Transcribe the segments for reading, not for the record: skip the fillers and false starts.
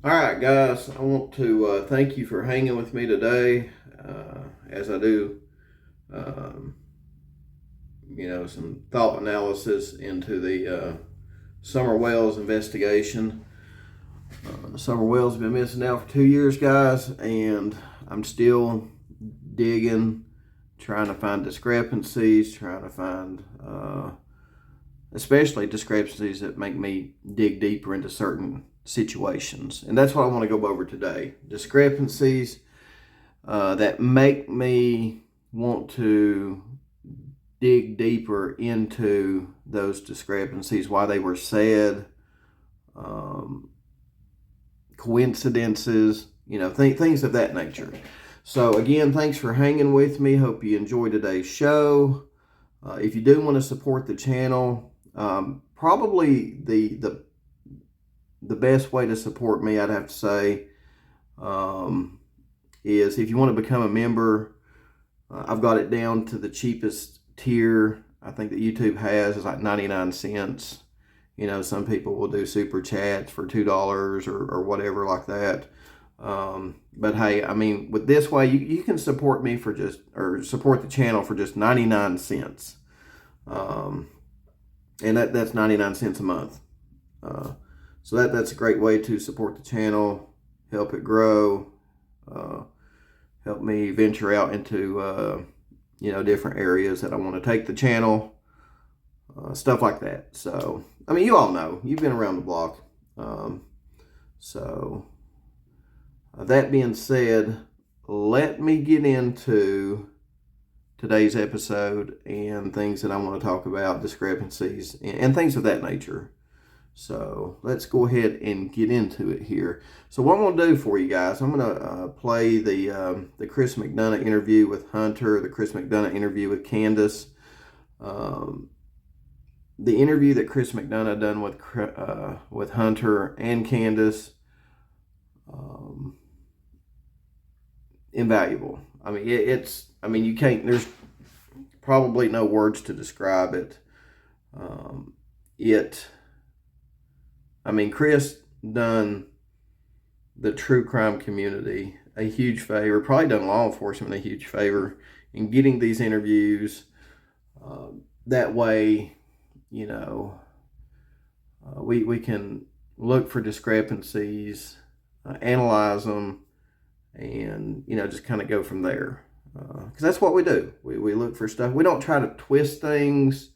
All right, guys, I want to thank you for hanging with me today as I do, um, some thought analysis into the Summer Wells investigation. Summer Wells has been missing now for 2 years, guys, and I'm still digging, trying to find discrepancies, trying to find especially discrepancies that make me dig deeper into certain situations. And that's what I want to go over today. Discrepancies that make me want to dig deeper into those discrepancies, why they were said, coincidences, things of that nature. So again, thanks for hanging with me. Hope you enjoyed today's show. If you do want to support the channel, probably the best way to support me, I'd have to say, is if you want to become a member. I've got it down to the cheapest tier I think that YouTube has is like 99 cents. Some people will do super chats for $2 or whatever like that. But hey, I mean, with this way, you can support me support the channel for just 99 cents. And that's 99 cents a month. So that's a great way to support the channel, help it grow, help me venture out into, different areas that I want to take the channel, stuff like that. So, I mean, you all know, you've been around the block. That being said, let me get into today's episode and things that I want to talk about, discrepancies and things of that nature. So let's go ahead and get into it here. So what I'm going to do for you guys, I'm going to play the Chris McDonough interview with Hunter, the Chris McDonough interview with Candus, the interview that Chris McDonough done with Hunter and Candus. Invaluable. I mean, you can't, there's probably no words to describe it. Chris done the true crime community a huge favor, probably done law enforcement a huge favor in getting these interviews. That way, we can look for discrepancies, analyze them, and just kind of go from there, because that's what we do. We look for stuff. We don't try to twist things.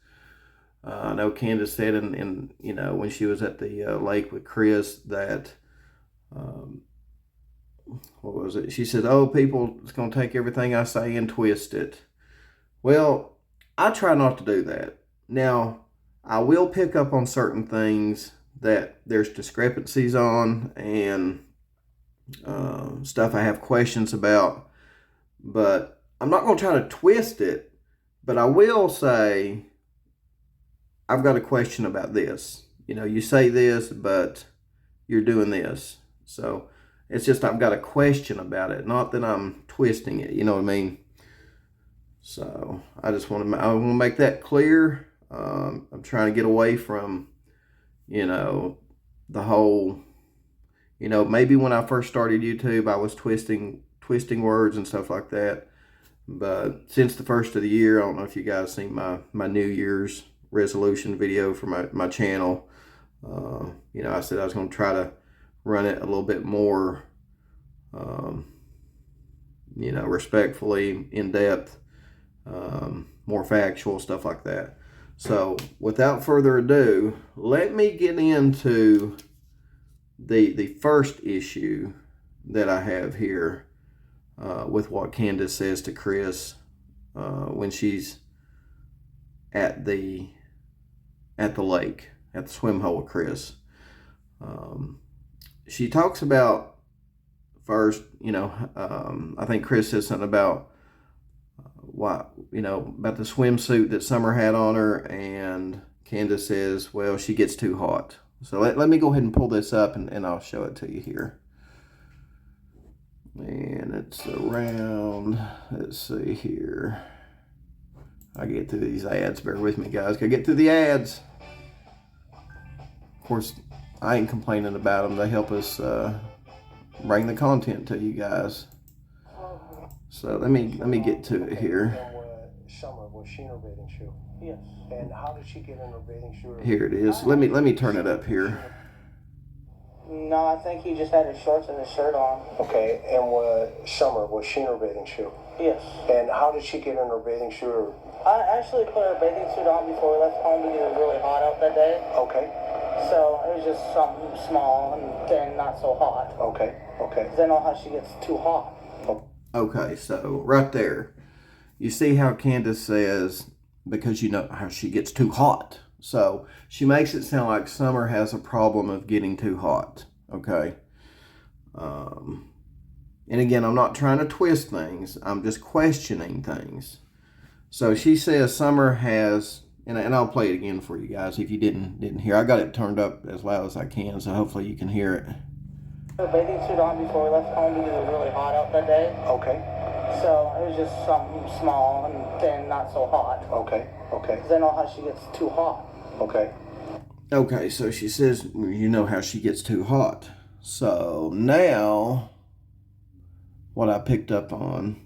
I know Candus said in when she was at the lake with Chris that what was it? She said, "Oh, people is going to take everything I say and twist it." Well, I try not to do that. Now, I will pick up on certain things that there's discrepancies on and stuff I have questions about, but I'm not going to try to twist it. But I will say, I've got a question about this. You say this, but you're doing this. So it's just I've got a question about it, not that I'm twisting it. You know what I mean? So I want to make that clear. I'm trying to get away from, the whole, maybe when I first started YouTube, I was twisting words and stuff like that. But since the first of the year, I don't know if you guys seen my New Year's resolution video for my channel. I said I was going to try to run it a little bit more, respectfully, in depth, more factual, stuff like that. So without further ado, let me get into the first issue that I have here with what Candus says to Chris when she's at the lake, at the swim hole with Chris. She talks about first, I think Chris says something about about the swimsuit that Summer had on her, and Candus says, well, she gets too hot. So let me go ahead and pull this up and I'll show it to you here. And it's around, let's see here. I get through these ads. Bear with me, guys. Gotta get through the ads. Of course, I ain't complaining about them. They help us bring the content to you guys. So let me get to it here. Summer, was she in her bathing shoe? Yes. And how did she get in her bathing shoe? Here it is. Let me turn it up here. No, I think he just had his shorts and his shirt on. Okay, and Summer, was she in her bathing shoe? Yes. And how did she get in her bathing shoe? I actually put her bathing suit on before we left home because it was really hot out that day. Okay. So it was just something small and then not so hot. Okay, okay. I know how she gets too hot. Okay, so right there, you see how Candace says, because you know how she gets too hot. So she makes it sound like Summer has a problem of getting too hot, okay? And again, I'm not trying to twist things. I'm just questioning things. So she says Summer has, and I'll play it again for you guys if you didn't hear. I got it turned up as loud as I can, so hopefully you can hear it. Her bathing suit on before we left home because it was really hot out that day. Okay. So it was just something small and then not so hot. Okay, okay. I know how she gets too hot. Okay. Okay, so she says, you know how she gets too hot. So now, what I picked up on,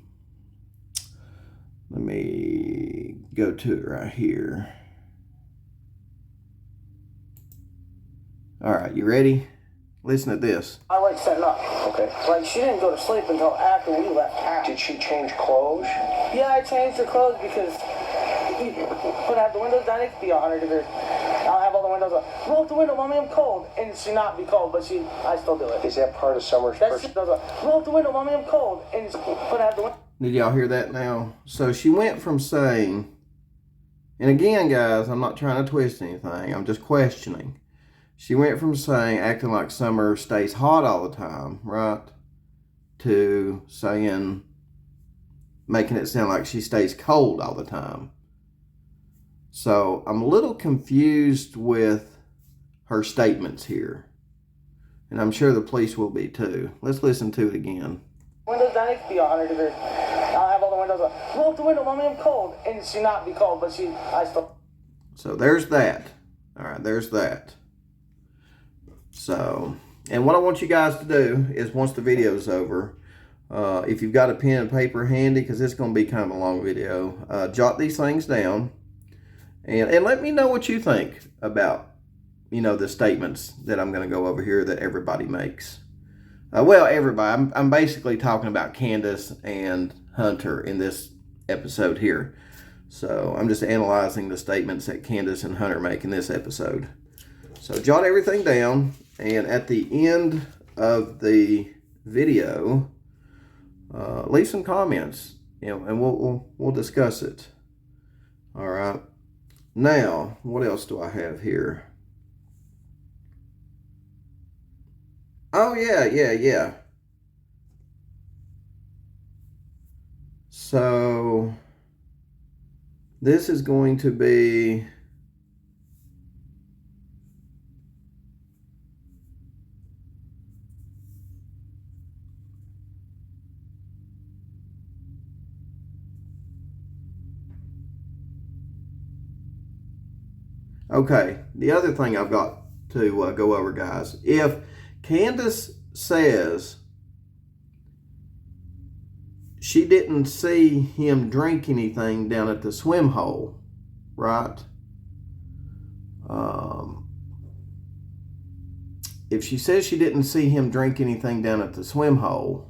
let me go to it right here. All right, you ready? Listen to this. I like setting up. Okay. Like, she didn't go to sleep until after we left town. Did she change clothes? Yeah, I changed her clothes because when I have the windows down, it could be 100 degrees. I'll have all the windows up. Roll up the window, mommy, I'm cold. And she not be cold, but I still do it. Is that part of Summer's roll up the window, mommy, I'm cold. And when I have the window. Did y'all hear that now? So she went from saying, and again, guys, I'm not trying to twist anything. I'm just questioning. She went from saying, acting like Summer stays hot all the time, right? To saying, making it sound like she stays cold all the time. So I'm a little confused with her statements here. And I'm sure the police will be too. Let's listen to it again. Windows down, it could be 100 degrees. I'll have all the windows up. Roll up the window, mommy, I'm cold. And she not be cold, but I still. So there's that. All right, there's that. So, and what I want you guys to do is once the video's over, if you've got a pen and paper handy, because it's going to be kind of a long video, jot these things down and let me know what you think about, the statements that I'm going to go over here that everybody makes. Well, everybody. I'm basically talking about Candus and Hunter in this episode here. So I'm just analyzing the statements that Candus and Hunter make in this episode. So jot everything down, and at the end of the video, leave some comments, and we'll discuss it. All right. Now, what else do I have here? Oh yeah. So this is going to be. Okay, the other thing I've got to go over, guys. If Candace says she didn't see him drink anything down at the swim hole, right? If she says she didn't see him drink anything down at the swim hole,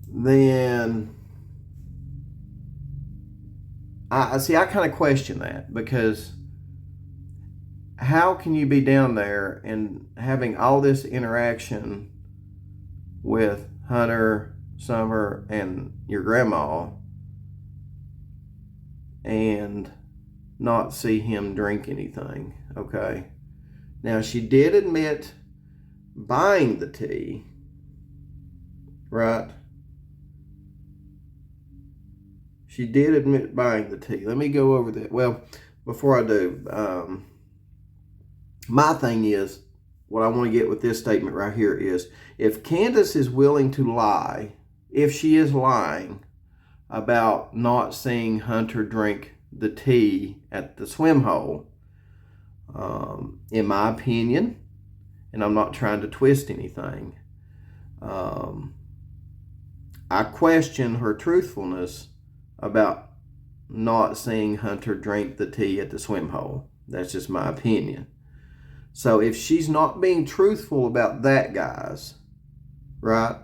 then I kind of question that, because how can you be down there and having all this interaction with Hunter, Summer, and your grandma and not see him drink anything? Okay. Now, she did admit buying the tea, right? She did admit buying the tea. Let me go over that. Well, before I do, my thing is, what I want to get with this statement right here is, if Candace is willing to lie, if she is lying about not seeing Hunter drink the tea at the swim hole, in my opinion, and I'm not trying to twist anything. I question her truthfulness about not seeing Hunter drink the tea at the swim hole. That's just my opinion. So if she's not being truthful about that, guys, right?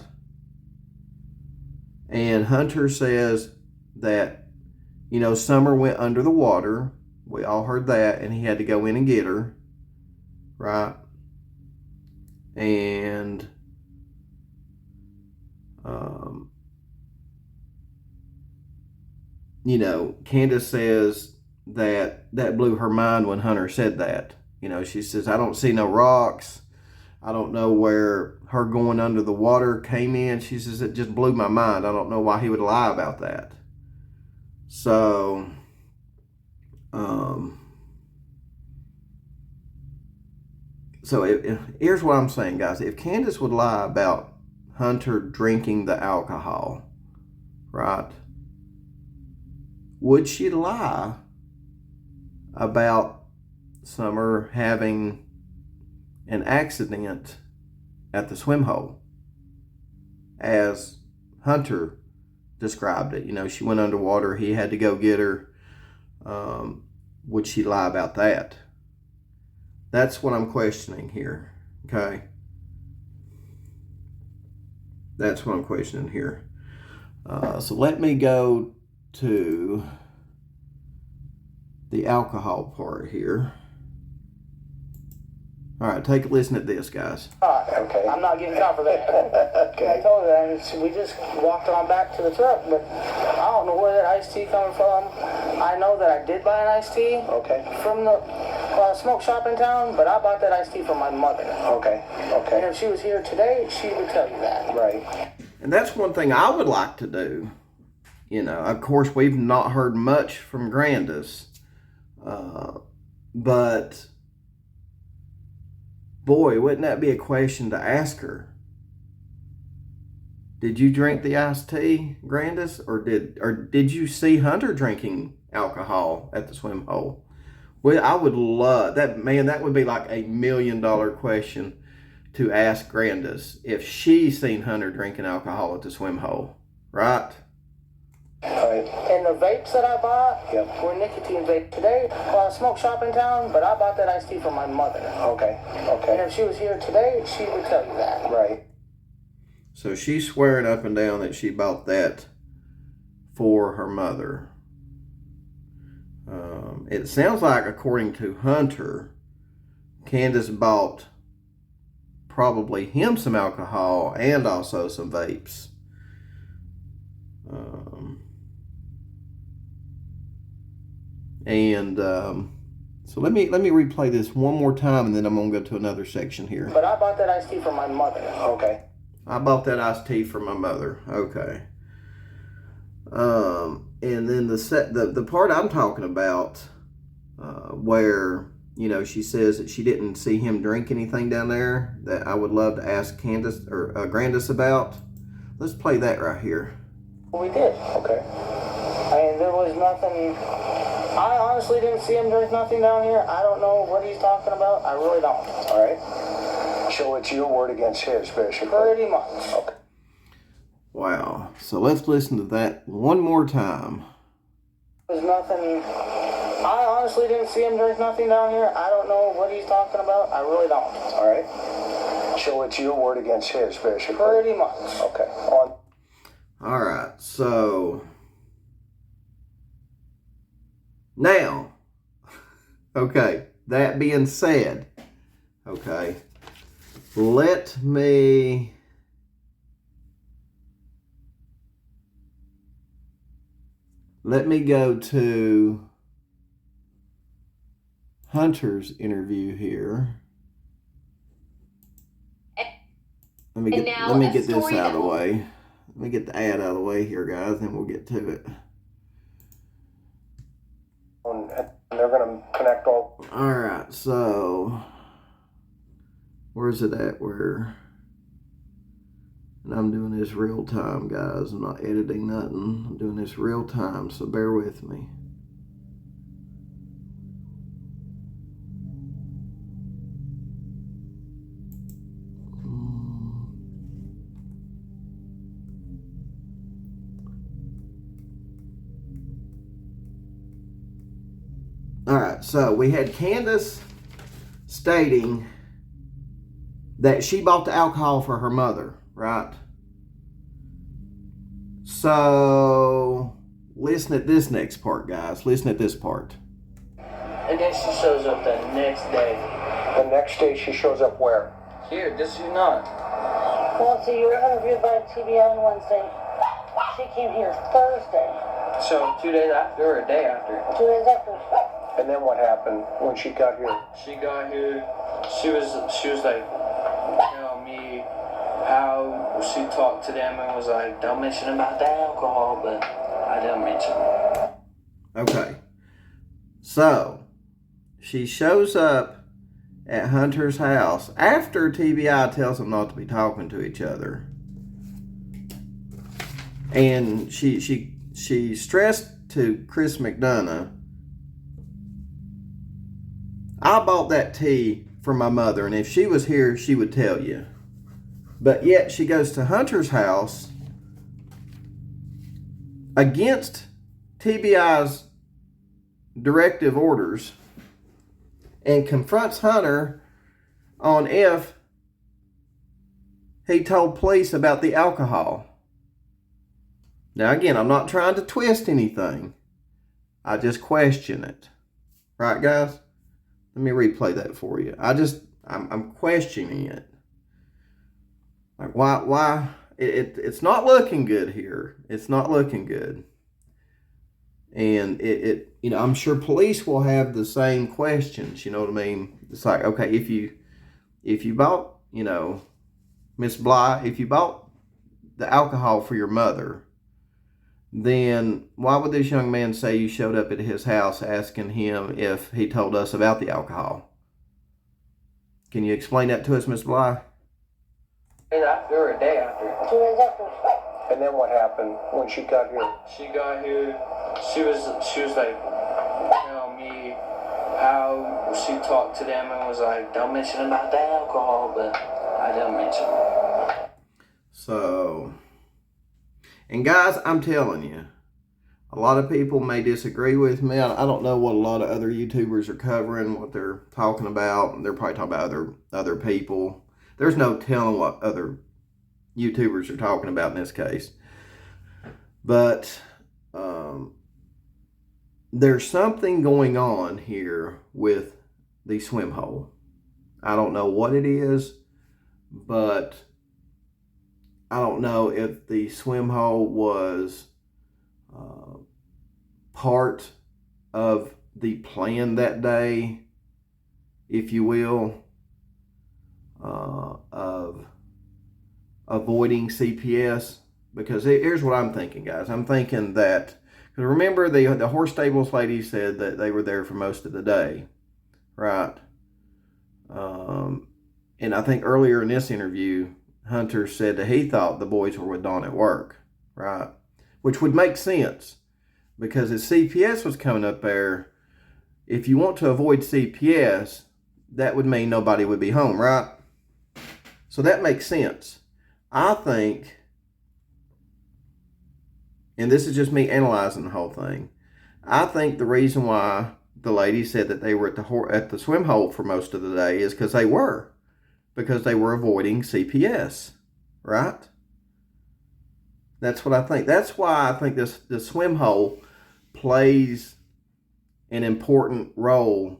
And Hunter says that, you know, Summer went under the water. We all heard that, and he had to go in and get her, right? And you know, Candus says that blew her mind when Hunter said that. You know, she says, I don't see no rocks. I don't know where her going under the water came in. She says, it just blew my mind. I don't know why he would lie about that. So, here's what I'm saying, guys. If Candus would lie about Hunter drinking the alcohol, right? Would she lie about Summer having an accident at the swim hole, as Hunter described it? You know, she went underwater. He had to go get her. Would she lie about that? That's what I'm questioning here. Okay. That's what I'm questioning here. So let me go to the alcohol part here. All right, take a listen at this, guys. Okay. I'm not getting caught for that. Okay. I told her that, and we just walked on back to the truck, but I don't know where that iced tea coming from. I know that I did buy an iced tea from the smoke shop in town, but I bought that iced tea from my mother. Okay. And if she was here today, she would tell you that. Right. And that's one thing I would like to do. You know, of course, we've not heard much from Grandis, but boy, wouldn't that be a question to ask her? Did you drink the iced tea, Grandis, or did you see Hunter drinking alcohol at the swim hole? Well, I would love that, man. That would be like $1 million question to ask Grandis if she's seen Hunter drinking alcohol at the swim hole, right? Right. And the vapes that I bought were nicotine vapes. Today, smoke shop in town, but I bought that iced tea from my mother. Okay. And if she was here today, she would tell you that. Right. So she's swearing up and down that she bought that for her mother. It sounds like, according to Hunter, Candus bought probably him some alcohol and also some vapes. So let me replay this one more time, and then I'm gonna go to another section here. But I bought that iced tea from my mother. Okay. I bought that iced tea for my mother. Okay. And then the part I'm talking about, where, you know, she says that she didn't see him drink anything down there, that I would love to ask Candus or Grandis about. Let's play that right here. We did. Okay. I mean, there was nothing. I honestly didn't see him drink nothing down here. I don't know what he's talking about. I really don't. All right. So it's your word against his, basically. Pretty much. Okay. Wow. So let's listen to that one more time. There's nothing. I honestly didn't see him drink nothing down here. I don't know what he's talking about. I really don't. All right. So it's your word against his, basically. Pretty much. Okay. All right. So now, okay, that being said, okay, let me go to Hunter's interview here. Let me get this out of the way. Let me get the ad out of the way here, guys, then we'll get to it. And they're going to connect all. All right, so where's it at? And I'm doing this real time, guys. I'm not editing nothing. I'm doing this real time, so bear with me. All right, so we had Candus stating that she bought the alcohol for her mother, right? So listen at this next part, guys. Listen at this part. And then she shows up the next day. The next day she shows up where? Here, this is not. Well, so you were interviewed by TBI on Wednesday. She came here Thursday. So 2 days after or a day after? 2 days after. And then what happened when she got here? She got here. She was like, telling me how she talked to them and was like, don't mention about the alcohol, but I didn't mention it. Okay. So she shows up at Hunter's house after TBI tells them not to be talking to each other. And she stressed to Chris McDonough, I bought that tea for my mother, and if she was here, she would tell you. But yet she goes to Hunter's house against TBI's directive orders and confronts Hunter on if he told police about the alcohol. Now again, I'm not trying to twist anything. I just question it. Right, guys? Let me replay that for you. I'm questioning it. Like why it's not looking good here. It's not looking good. And it I'm sure police will have the same questions, you know what I mean? It's like, okay, if you bought, Miss Bly, if you bought the alcohol for your mother, then why would this young man say you showed up at his house asking him if he told us about the alcohol? Can you explain that to us, Miss Bly? After or a day after? 2 days after. And then what happened when she got here? She got here. She was like, telling me how she talked to them and was like, don't mention about the alcohol, but I didn't mention it. So, and guys, I'm telling you, a lot of people may disagree with me. I don't know what a lot of other YouTubers are covering, what they're talking about. They're probably talking about other people. There's no telling what other YouTubers are talking about in this case. But there's something going on here with the swim hole. I don't know what it is, but I don't know if the swim hole was part of the plan that day, if you will, of avoiding CPS. Because here's what I'm thinking, guys. I'm thinking that, because remember the horse stables lady said that they were there for most of the day, right? And I think earlier in this interview, Hunter said that he thought the boys were with Dawn at work, right? Which would make sense, because if CPS was coming up there, if you want to avoid CPS, that would mean nobody would be home, right? So that makes sense. I think, and this is just me analyzing the whole thing, I think the reason why the lady said that they were at the swim hole for most of the day is because they were avoiding CPS, right? That's what I think. That's why I think the swim hole plays an important role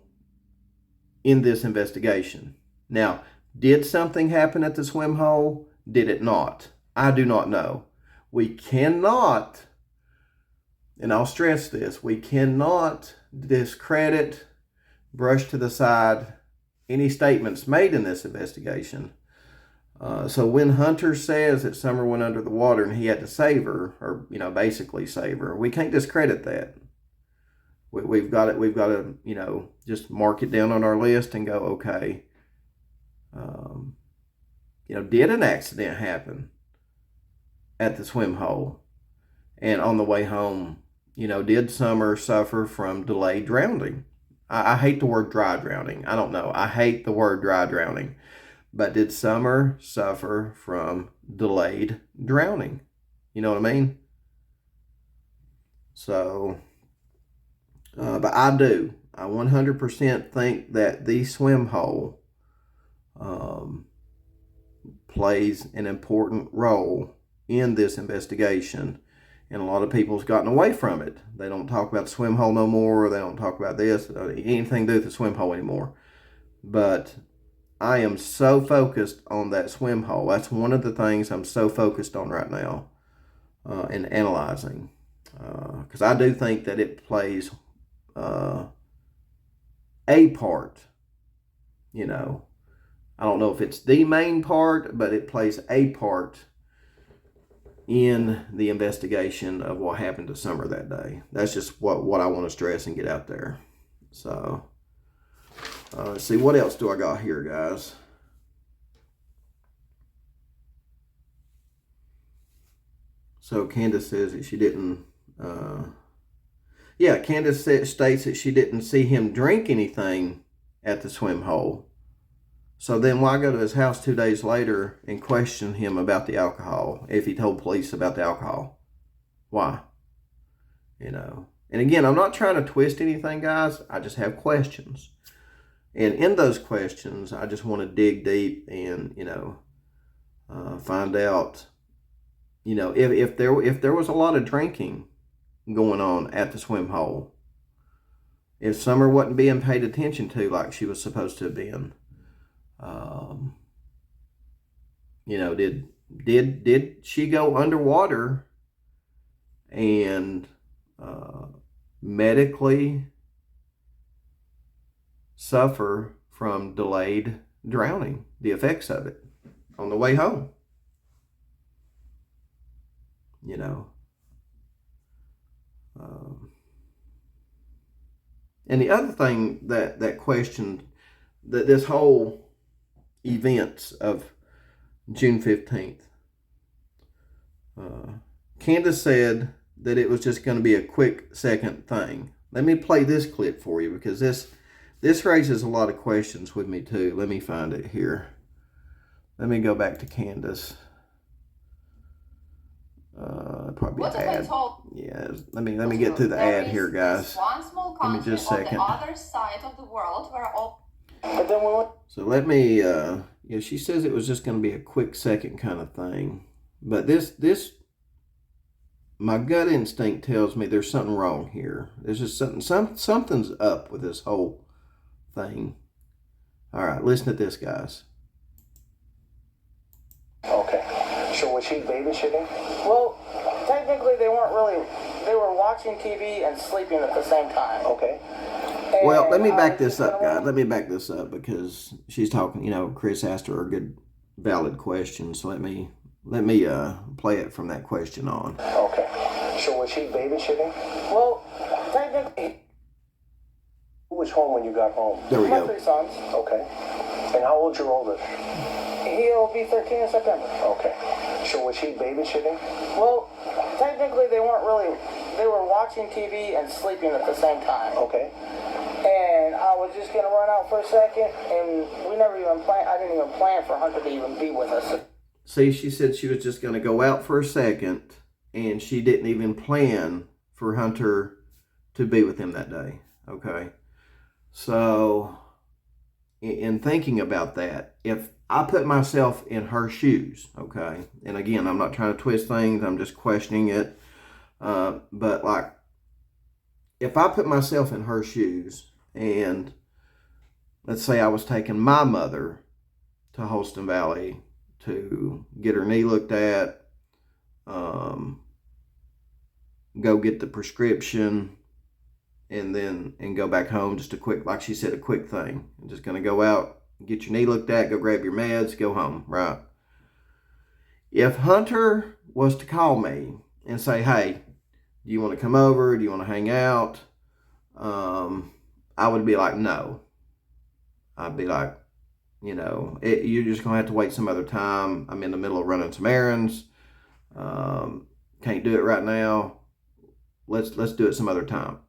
in this investigation. Now, did something happen at the swim hole? Did it not? I do not know. We cannot, and I'll stress this, we cannot discredit, brush to the side any statements made in this investigation. So when Hunter says that Summer went under the water and he had to save her, or basically save her, we can't discredit that. We've got to just mark it down on our list and go, okay, did an accident happen at the swim hole? And on the way home, did Summer suffer from delayed drowning? I hate the word dry drowning. I don't know. I hate the word dry drowning. But did Summer suffer from delayed drowning? You know what I mean? So, but I do. I 100% think that the swim hole plays an important role in this investigation. And a lot of people's gotten away from it. They don't talk about the swim hole no more. They don't talk about this, anything to do with the swim hole anymore. But I am so focused on that swim hole. That's one of the things I'm so focused on right now in analyzing. Because I do think that it plays a part, you know. I don't know if it's the main part, but it plays a part in the investigation of what happened to Summer that day. That's just what I want to stress and get out there. So, let's see, what else do I got here, guys? So Candus says that she didn't, Candus states that she didn't see him drink anything at the swim hole. So then why go to his house 2 days later and question him about the alcohol if he told police about the alcohol? Why? You know. And again, I'm not trying to twist anything, guys. I just have questions. And in those questions, I just want to dig deep and, find out, if there was a lot of drinking going on at the swim hole. If Summer wasn't being paid attention to like she was supposed to have been. Did she go underwater and medically suffer from delayed drowning, the effects of it on the way home? And the other thing that questioned that this whole events of June 15th. Candus said that it was just going to be a quick second thing. Let me play this clip for you because this raises a lot of questions with me too. Let me find it here. Let me go back to Candus. Probably What if ad. I told Yeah, let me get through the ad here, guys. One small Give me country just a on the second. other side of the world where all. But then we went. So let me, she says it was just going to be a quick second kind of thing. But this, my gut instinct tells me there's something wrong here. There's just something's up with this whole thing. All right, listen to this, guys. Okay. So was he babysitting? Well, technically they weren't really. They were watching TV and sleeping at the same time. Okay. Well, let me back this up, guys. Let me back this up because she's talking, Chris asked her a good, valid question. So let me play it from that question on. Okay. So was he babysitting? Well, technically. Who was home when you got home? There we My go. 3 sons. Okay. And how old's your oldest? He'll be 13 in September. Okay. So was he babysitting? Well, technically they weren't really. They were watching TV and sleeping at the same time. Okay. And I was just gonna run out for a second, and we never even planned. I didn't even plan for Hunter to even be with us. See, she said she was just going to go out for a second, and she didn't even plan for Hunter to be with him that day. Okay. So, in thinking about that, if I put myself in her shoes, okay, and again, I'm not trying to twist things, I'm just questioning it, but like, if I put myself in her shoes, and let's say I was taking my mother to Holston Valley to get her knee looked at, go get the prescription, and go back home, just a quick, like she said, a quick thing. I'm just going to go out, get your knee looked at, go grab your meds, go home, right? If Hunter was to call me and say, hey, do you want to come over? Do you want to hang out? I would be like, no. I'd be like, you're just going to have to wait some other time. I'm in the middle of running some errands. Can't do it right now. Let's do it some other time.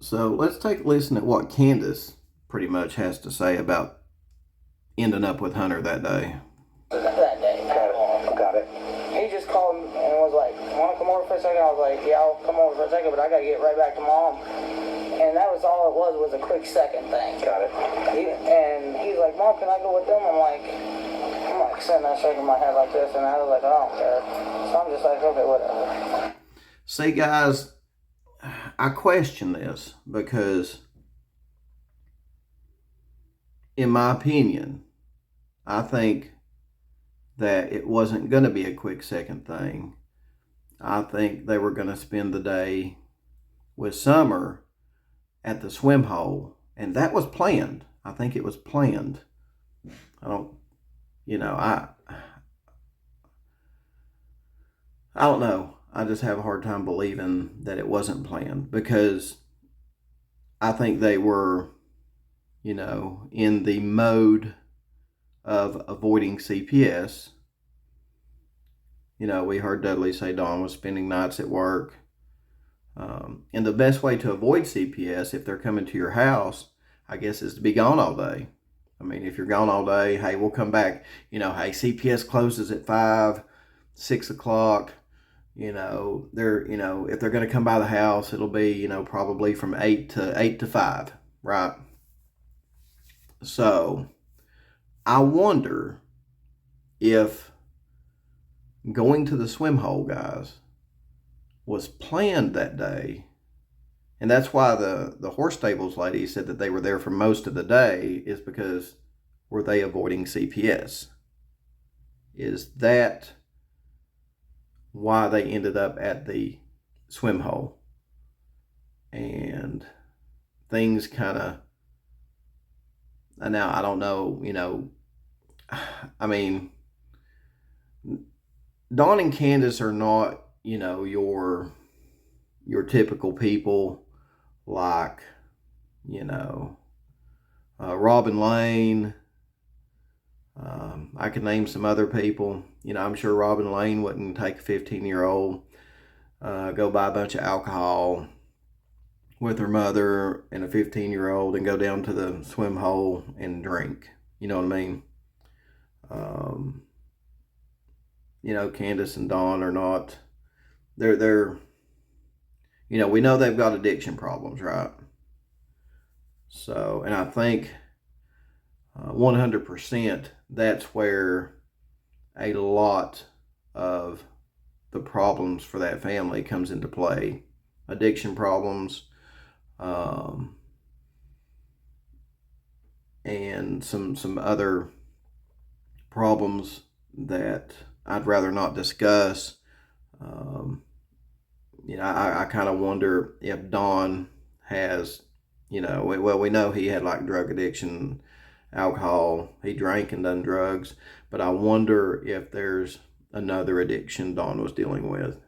So let's take a listen at what Candus pretty much has to say about ending up with Hunter that day. That day. Got it. He just called me and was like, want to come over for a second? I was like, yeah, I'll come over for a second, but I got to get right back to Mom. And that was all it was a quick second thing. Got it. And he's like, Mom, can I go with them? I'm like sitting there shaking my head like this, and I was like, I don't care. So I'm just like, okay, whatever. See, guys, I question this because, in my opinion, I think that it wasn't going to be a quick second thing. I think they were going to spend the day with Summer at the swim hole, and that was planned. I think it was planned. I don't know. I just have a hard time believing that it wasn't planned, because I think they were, in the mode of avoiding CPS. We heard Dudley say Dawn was spending nights at work. And the best way to avoid CPS, if they're coming to your house, I guess, is to be gone all day. I mean, if you're gone all day, hey, we'll come back. Hey, CPS closes at 5, 6 o'clock. They're, if they're going to come by the house, it'll be, probably from 8 to 5, right? So I wonder if going to the swim hole, guys, was planned that day. And that's why the horse stables lady said that they were there for most of the day, is because were they avoiding CPS? Is that why they ended up at the swim hole? And things kind of, now I don't know, I mean, Dawn and Candus are not, your typical people like, Robin Lane. I could name some other people. I'm sure Robin Lane wouldn't take a 15-year-old, go buy a bunch of alcohol with her mother and a 15-year-old and go down to the swim hole and drink. You know what I mean? Candus and Dawn are not, they're we know they've got addiction problems, right? So, and I think 100% that's where a lot of the problems for that family comes into play. Addiction problems, and some other problems that I'd rather not discuss. I kind of wonder if Don has, we know he had like drug addiction, alcohol, he drank and done drugs, but I wonder if there's another addiction Don was dealing with.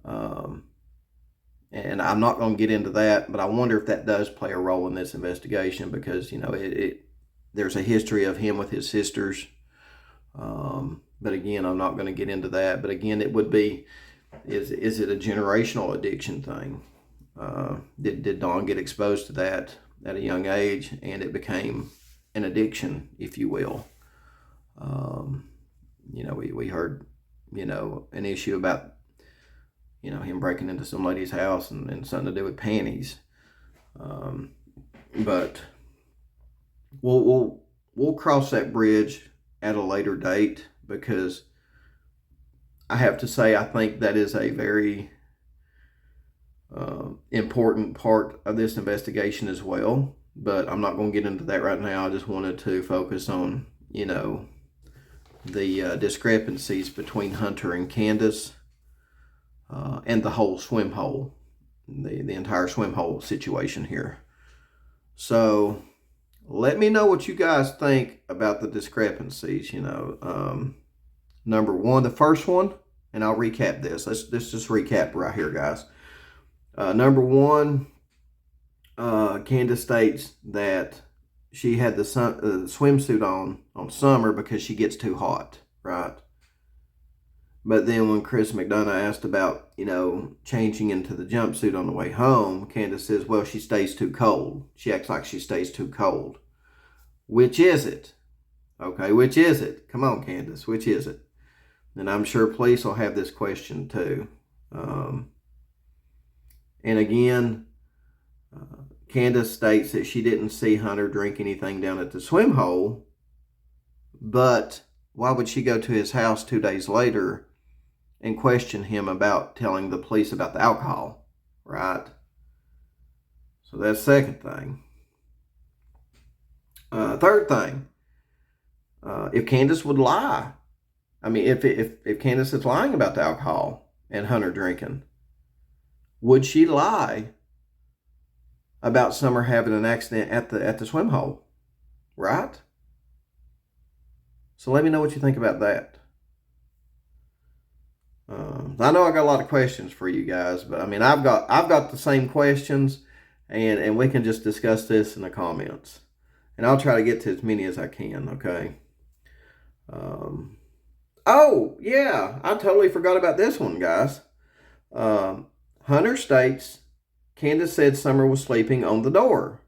And I'm not going to get into that, but I wonder if that does play a role in this investigation, because, there's a history of him with his sisters. But again, I'm not going to get into that. But again, it would be, is it a generational addiction thing? Did Dawn get exposed to that at a young age, and it became an addiction, if you will? We heard, an issue about, him breaking into some lady's house and something to do with panties. But we'll cross that bridge at a later date, because I have to say, I think that is a very important part of this investigation as well. But I'm not going to get into that right now. I just wanted to focus on, the discrepancies between Hunter and Candus, and the whole swim hole, the entire swim hole situation here. So let me know what you guys think about the discrepancies. Number one, the first one, and I'll recap this. Let's just recap right here, guys. Number one, Candus states that she had the swimsuit on Summer because she gets too hot, right? But then when Chris McDonough asked about, changing into the jumpsuit on the way home, Candus says, well, she stays too cold. She acts like she stays too cold. Which is it? Okay, which is it? Come on, Candus, which is it? And I'm sure police will have this question too. And again, Candus states that she didn't see Hunter drink anything down at the swim hole, but why would she go to his house 2 days later and question him about telling the police about the alcohol, right? So that's the second thing. Third thing, if Candus would lie, I mean, if Candus is lying about the alcohol and Hunter drinking, would she lie about Summer having an accident at the swim hole, right? So let me know what you think about that. I know I got a lot of questions for you guys, but I mean, I've got the same questions, and we can just discuss this in the comments, and I'll try to get to as many as I can. Okay. Oh yeah, I totally forgot about this one, guys. Hunter states Candus said Summer was sleeping on the door.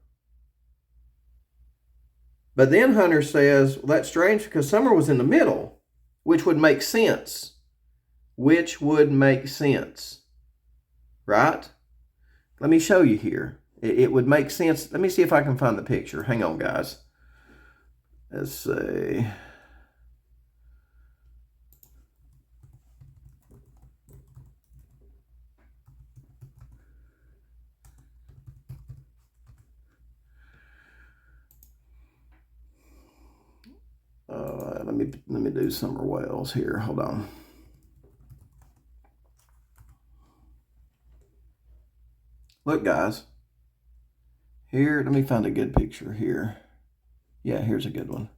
But then Hunter says, well, that's strange because Summer was in the middle, which would make sense. Which would make sense. Right? Let me show you here. It would make sense. Let me see if I can find the picture. Hang on, guys. Let's see. Let me do Summer Wells here. Hold on. Look, guys. Here, let me find a good picture here. Yeah, here's a good one.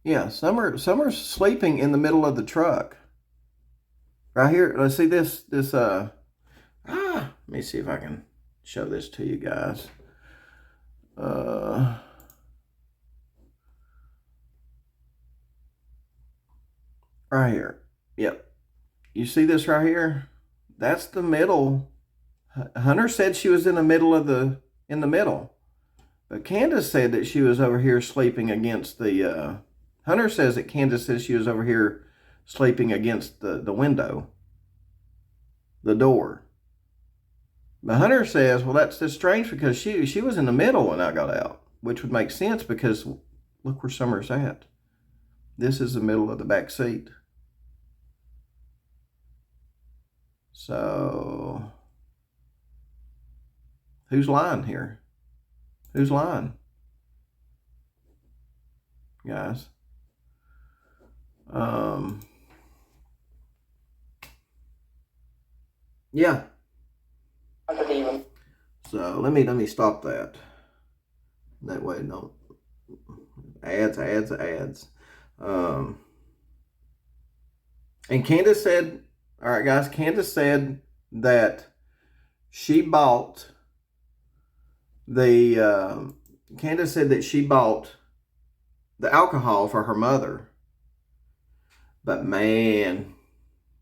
Yeah, Summer's sleeping in the middle of the truck. Right here. Let's see this. Let me see if I can show this to you guys. Right here. Yep. You see this right here? That's the middle. Hunter said she was in the middle. But Candus said that she was over here sleeping against the Hunter says that Candus says she was over here sleeping against the window. The door. But Hunter says, well, that's just strange because she was in the middle when I got out, which would make sense because look where Summer's at. This is the middle of the back seat. So, who's lying here? Who's lying? Guys. Yeah. So let me stop that. That way, don't ads. And Candus said, all right, guys. Candus said that she bought the. Candus said that she bought the alcohol for her mother. But man,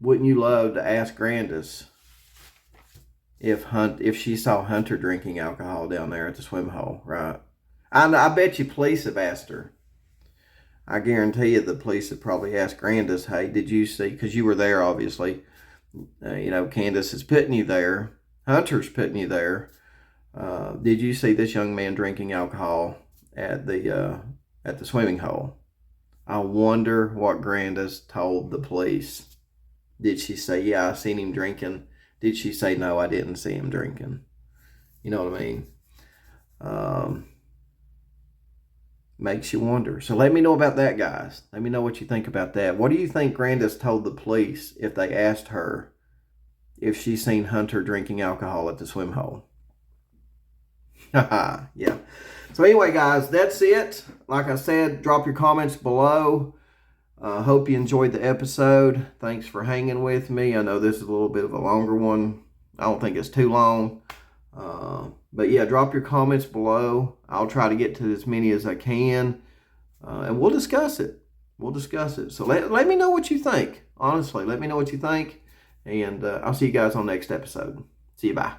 wouldn't you love to ask Grandis if she saw Hunter drinking alcohol down there at the swim hole, right? I bet you police have asked her. I guarantee you the police have probably asked Grandis, hey, did you see, because you were there, obviously. Candus is putting you there. Hunter's putting you there. Did you see this young man drinking alcohol at the swimming hole? I wonder what Grandis told the police. Did she say, yeah, I seen him drinking? Did she say, no, I didn't see him drinking? You know what I mean? Makes you wonder. So let me know about that, guys. Let me know what you think about that. What do you think Grandis told the police if they asked her if she seen Hunter drinking alcohol at the swim hole? Yeah. So anyway, guys, that's it. Like I said, drop your comments below. Hope you enjoyed the episode. Thanks for hanging with me. I know this is a little bit of a longer one. I don't think it's too long. But yeah, drop your comments below. I'll try to get to as many as I can. And we'll discuss it. So let me know what you think. Honestly, let me know what you think. And I'll see you guys on the next episode. See you, bye.